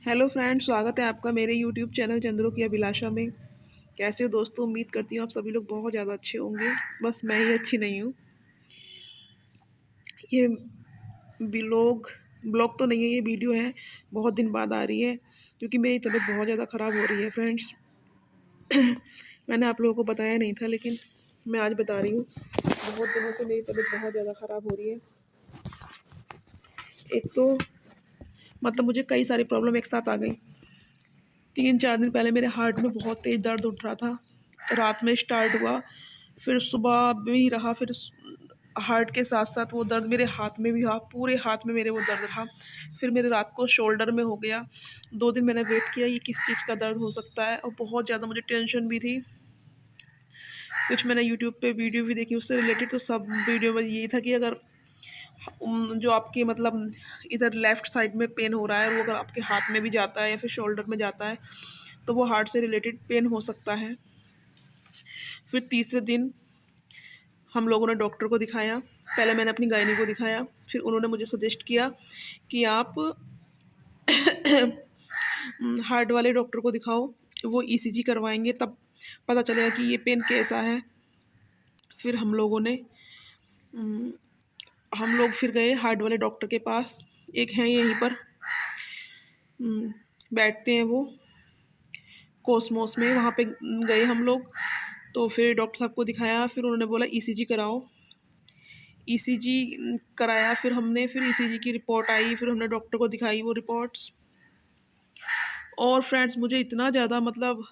Hello friends, स्वागत है आपका मेरे यूट्यूब चैनल चंद्रों की अभिलाषा में। कैसे हो दोस्तों? उम्मीद करती हूँ आप सभी लोग बहुत ज़्यादा अच्छे होंगे। बस मैं ही अच्छी नहीं हूँ। ये ब्लॉग ब्लॉग तो नहीं है, ये वीडियो है। बहुत दिन बाद आ रही है क्योंकि मेरी तबीयत बहुत ज़्यादा ख़राब हो रही है फ्रेंड्स। मैंने आप लोगों को बताया नहीं था, लेकिन मैं आज बता रही हूँ। बहुत दिनों से मेरी तबीयत बहुत ज़्यादा ख़राब हो रही है। एक तो मतलब मुझे कई सारी प्रॉब्लम एक साथ आ गई। 3-4 दिन पहले मेरे हार्ट में बहुत तेज़ दर्द उठ रहा था। रात में स्टार्ट हुआ, फिर सुबह भी रहा, फिर हार्ट के साथ साथ वो दर्द मेरे हाथ में भी रहा, पूरे हाथ में मेरे वो दर्द रहा। फिर मेरे रात को शोल्डर में हो गया। 2 दिन मैंने वेट किया ये किस चीज़ का दर्द हो सकता है, और बहुत ज़्यादा मुझे टेंशन भी थी। कुछ मैंने यूट्यूब पे वीडियो भी देखी उससे रिलेटेड, तो सब वीडियो में यही था कि अगर जो आपके मतलब इधर लेफ़्ट साइड में पेन हो रहा है, वो अगर आपके हाथ में भी जाता है या फिर शोल्डर में जाता है, तो वो हार्ट से रिलेटेड पेन हो सकता है। फिर तीसरे दिन हम लोगों ने डॉक्टर को दिखाया। पहले मैंने अपनी गायनी को दिखाया, फिर उन्होंने मुझे सजेस्ट किया कि आप हार्ट वाले डॉक्टर को दिखाओ, वो ईसीजी करवाएंगे, तब पता चलेगा कि ये पेन कैसा है। फिर हम लोग फिर गए हार्ट वाले डॉक्टर के पास। एक हैं यहीं पर, बैठते हैं वो कोसमोस में, वहाँ पे गए हम लोग। तो फिर डॉक्टर साहब को दिखाया, फिर उन्होंने बोला ईसीजी कराओ। ईसीजी कराया, फिर ईसीजी की रिपोर्ट आई, फिर हमने डॉक्टर को दिखाई वो रिपोर्ट्स। और फ्रेंड्स, मुझे इतना ज़्यादा मतलब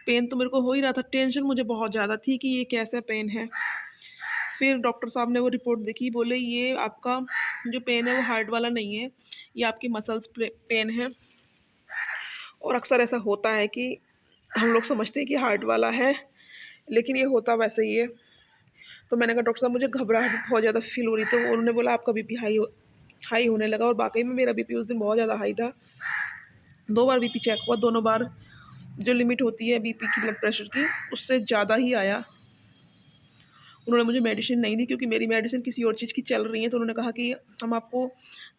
पेन तो मेरे को हो ही रहा था, टेंशन मुझे बहुत ज़्यादा थी कि ये कैसा पेन है। फिर डॉक्टर साहब ने वो रिपोर्ट देखी, बोले ये आपका जो पेन है वो हार्ट वाला नहीं है, ये आपकी मसल्स पेन है। और अक्सर ऐसा होता है कि हम लोग समझते हैं कि हार्ट वाला है, लेकिन ये होता वैसे ही है। तो मैंने कहा डॉक्टर साहब मुझे घबराहट बहुत ज़्यादा फील हो रही, तो उन्होंने बोला आपका बीपी हाई होने लगा। और वाकई में मेरा बीपी उस दिन बहुत ज़्यादा हाई था। 2 बार बीपी चेक हुआ, दोनों बार जो लिमिट होती है बीपी की, ब्लड प्रेशर की, उससे ज़्यादा ही आया। उन्होंने मुझे मेडिसिन नहीं दी क्योंकि मेरी मेडिसिन किसी और चीज़ की चल रही है। तो उन्होंने कहा कि हम आपको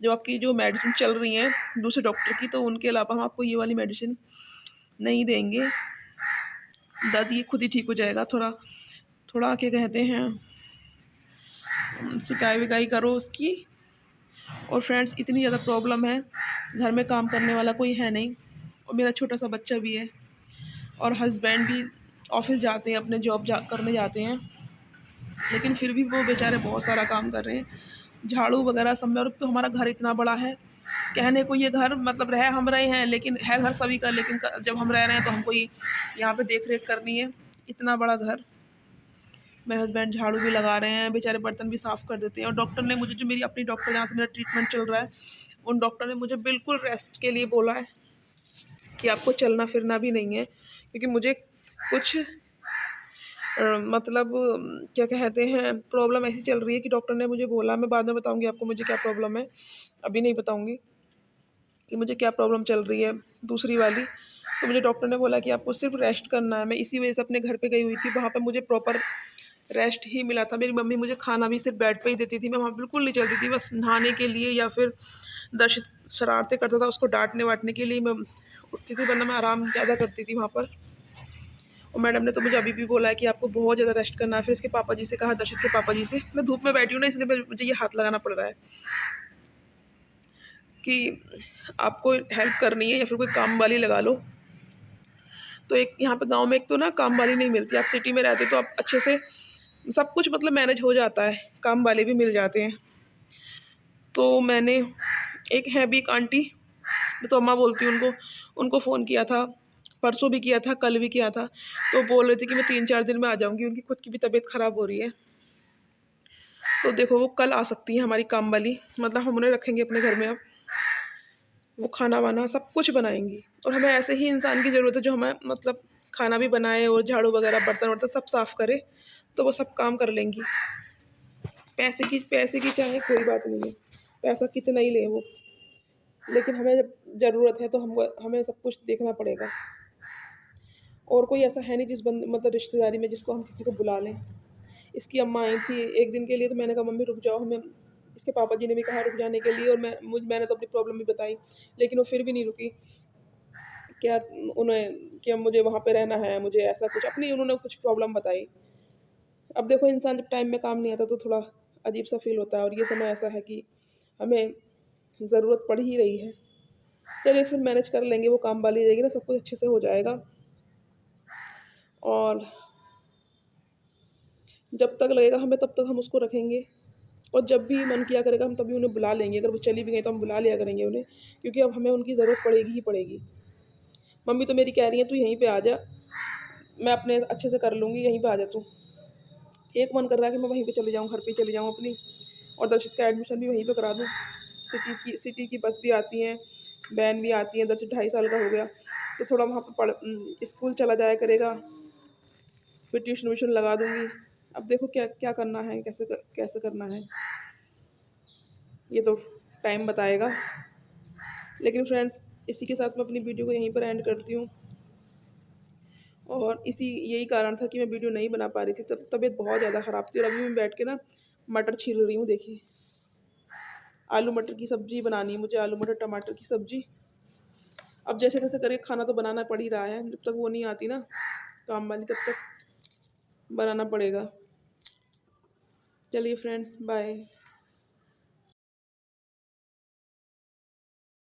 जो आपकी जो मेडिसिन चल रही हैं दूसरे डॉक्टर की, तो उनके अलावा हम आपको ये वाली मेडिसिन नहीं देंगे। दर्द ये खुद ही ठीक हो जाएगा। थोड़ा थोड़ा क्या कहते हैं, सिकाई विकाई करो उसकी। और फ्रेंड्स, इतनी ज़्यादा प्रॉब्लम है, घर में काम करने वाला कोई है नहीं, और मेरा छोटा सा बच्चा भी है, और हस्बैंड भी ऑफिस जाते हैं, अपने जॉब करने जाते हैं, लेकिन फिर भी वो बेचारे बहुत सारा काम कर रहे हैं, झाड़ू वगैरह सब में। और तो हमारा घर इतना बड़ा है, कहने को ये घर मतलब रह हम रहे हैं, लेकिन है घर सभी का, लेकिन जब हम रह रहे हैं तो हमको ही यहाँ पे देख रेख करनी है। इतना बड़ा घर। मेरे हस्बैंड झाड़ू भी लगा रहे हैं, बेचारे बर्तन भी साफ़ कर देते हैं। और डॉक्टर ने मुझे, जो मेरी अपनी डॉक्टर जहाँ से मेरा ट्रीटमेंट चल रहा है, उन डॉक्टर ने मुझे बिल्कुल रेस्ट के लिए बोला है कि आपको चलना फिरना भी नहीं है, क्योंकि मुझे कुछ मतलब क्या कहते हैं, प्रॉब्लम ऐसी चल रही है कि डॉक्टर ने मुझे बोला, मैं बाद में बताऊंगी आपको मुझे क्या प्रॉब्लम है, अभी नहीं बताऊंगी कि मुझे क्या प्रॉब्लम चल रही है दूसरी वाली। तो मुझे डॉक्टर ने बोला कि आपको सिर्फ रेस्ट करना है। मैं इसी वजह से अपने घर पे गई हुई थी, वहाँ पे मुझे प्रॉपर रेस्ट ही मिला था। मेरी मम्मी मुझे खाना भी सिर्फ बेड पे ही देती थी, मैं वहाँ बिल्कुल नहीं चलती थी। बस नहाने के लिए या फिर दर्शित शरारतें करता था, उसको डांटने वाटने के लिए मैं उठती थी, वरना मैं आराम ज़्यादा करती थी वहाँ पर। और मैडम ने तो मुझे अभी भी बोला है कि आपको बहुत ज़्यादा रेस्ट करना है। फिर इसके पापा जी से कहा, दर्शित के पापा जी से, मैं धूप में बैठी हूँ ना, इसलिए मुझे ये हाथ लगाना पड़ रहा है कि आपको हेल्प करनी है या फिर कोई काम वाली लगा लो। तो एक यहाँ पे गाँव में एक तो ना काम वाली नहीं मिलती, आप सिटी में रहते तो आप अच्छे से सब कुछ मतलब मैनेज हो जाता है, काम वाले भी मिल जाते हैं। तो मैंने, एक है भी एक आंटी, मैं तो अम्मा बोलती हूँ उनको, उनको फ़ोन किया था, परसों भी किया था, कल भी किया था। तो बोल रही थी कि मैं 3-4 दिन में आ जाऊँगी, उनकी खुद की भी तबीयत ख़राब हो रही है। तो देखो वो कल आ सकती है हमारी काम वाली, मतलब हम उन्हें रखेंगे अपने घर में अब। वो खाना वाना सब कुछ बनाएँगी, और हमें ऐसे ही इंसान की ज़रूरत है जो हमें मतलब खाना भी बनाए और झाड़ू वगैरह बर्तन वर्तन सब साफ़ करे, तो वो सब काम कर लेंगी। पैसे की चाहे कोई बात नहीं है, पैसा कितना ही लें वो, लेकिन हमें जब ज़रूरत है तो हमें सब कुछ देखना पड़ेगा। और कोई ऐसा है नहीं जिस मतलब रिश्तेदारी में जिसको हम किसी को बुला लें। इसकी अम्मा आई थी 1 दिन के लिए, तो मैंने कहा मम्मी रुक जाओ, हमें इसके पापा जी ने भी कहा रुक जाने के लिए, और मैंने तो अपनी प्रॉब्लम भी बताई, लेकिन वो फिर भी नहीं रुकी। क्या उन्हें कि मुझे वहाँ पे रहना है, मुझे ऐसा कुछ अपनी उन्होंने कुछ प्रॉब्लम बताई। अब देखो इंसान जब टाइम में काम नहीं आता तो थोड़ा अजीब-सा फ़ील होता है, और ये समय ऐसा है कि हमें ज़रूरत पड़ ही रही है। चलिए फिर मैनेज कर लेंगे, वो काम वाली रहेगी ना, सब कुछ अच्छे से हो जाएगा। और जब तक लगेगा हमें तब तक हम उसको रखेंगे, और जब भी मन किया करेगा हम तभी उन्हें बुला लेंगे। अगर वो चली भी गई तो हम बुला लिया करेंगे उन्हें, क्योंकि अब हमें उनकी ज़रूरत पड़ेगी ही पड़ेगी। मम्मी तो मेरी कह रही हैं तू यहीं पे आ जा, मैं अपने अच्छे से कर लूँगी, यहीं पे आ जा तू। एक मन कर रहा है कि मैं वहीं पे चली जाऊँ, घर पे ही चली जाऊँ अपनी, और दर्शित का एडमिशन भी वहीं पे करा दूँ। सिटी की बस भी आती हैं, वैन भी आती है, दर्शित 2.5 साल का हो गया, तो थोड़ा वहाँ पे स्कूल चला जाया करेगा, फिर ट्यूशन व्यूशन लगा दूँगी। अब देखो क्या क्या करना है, कैसे करना है, ये तो टाइम बताएगा। लेकिन फ्रेंड्स, इसी के साथ मैं अपनी वीडियो को यहीं पर एंड करती हूँ। और यही कारण था कि मैं वीडियो नहीं बना पा रही थी, तबीयत बहुत ज़्यादा ख़राब थी, और अभी मैं बैठ के ना मटर छील रही हूँ, देखिए। आलू मटर की सब्ज़ी बनानी है मुझे, आलू मटर टमाटर की सब्ज़ी। अब जैसे-तैसे करके खाना तो बनाना पड़ ही रहा है, जब तक वो नहीं आती ना काम वाली तब तक बनाना पड़ेगा। चलिए फ्रेंड्स, बाय।